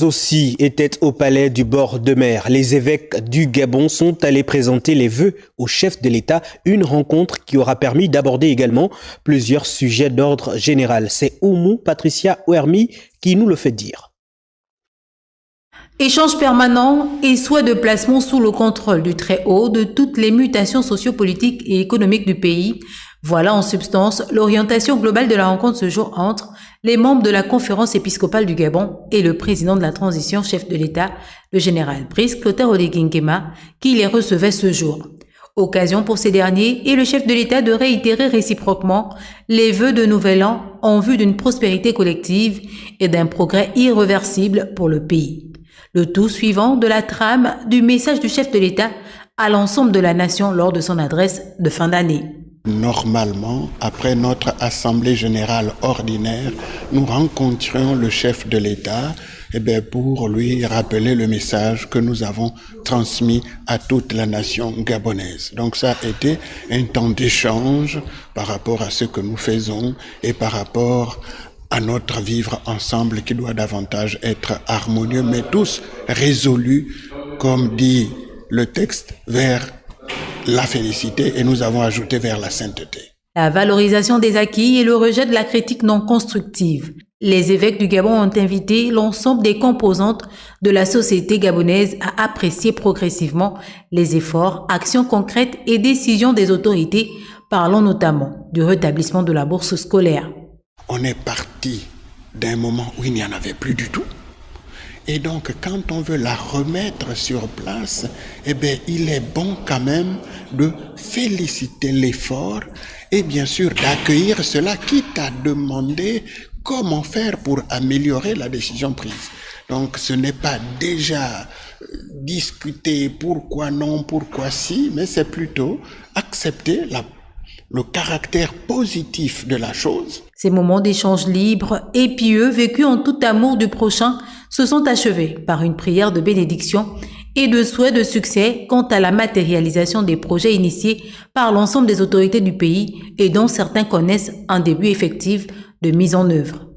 Aussi étaient au palais du bord de mer. Les évêques du Gabon sont allés présenter les vœux au chef de l'État, une rencontre qui aura permis d'aborder également plusieurs sujets d'ordre général. C'est Oumou Patricia Ouermi qui nous le fait dire. Échange permanent et souhait de placement sous le contrôle du Très-Haut de toutes les mutations sociopolitiques et économiques du pays. Voilà en substance l'orientation globale de la rencontre ce jour entre les membres de la conférence épiscopale du Gabon et le président de la transition, chef de l'État, le général Brice Clotaire Oligui Nguema, qui les recevait ce jour. Occasion pour ces derniers et le chef de l'État de réitérer réciproquement les vœux de nouvel an en vue d'une prospérité collective et d'un progrès irréversible pour le pays. Le tout suivant de la trame du message du chef de l'État à l'ensemble de la nation lors de son adresse de fin d'année. Normalement, après notre assemblée générale ordinaire, nous rencontrions le chef de l'État pour lui rappeler le message que nous avons transmis à toute la nation gabonaise. Donc ça a été un temps d'échange par rapport à ce que nous faisons et par rapport à notre vivre ensemble qui doit davantage être harmonieux, mais tous résolus, comme dit le texte, vers la félicité, et nous avons ajouté vers la sainteté. La valorisation des acquis et le rejet de la critique non constructive. Les évêques du Gabon ont invité l'ensemble des composantes de la société gabonaise à apprécier progressivement les efforts, actions concrètes et décisions des autorités, parlant notamment du rétablissement de la bourse scolaire. On est parti d'un moment où il n'y en avait plus du tout. Et donc, quand on veut la remettre sur place, il est bon quand même de féliciter l'effort et bien sûr d'accueillir cela, quitte à demander comment faire pour améliorer la décision prise. Donc, ce n'est pas déjà discuter pourquoi non, pourquoi si, mais c'est plutôt accepter le caractère positif de la chose. Ces moments d'échange libre et pieux, vécus en tout amour du prochain, se sont achevés par une prière de bénédiction et de souhait de succès quant à la matérialisation des projets initiés par l'ensemble des autorités du pays et dont certains connaissent un début effectif de mise en œuvre.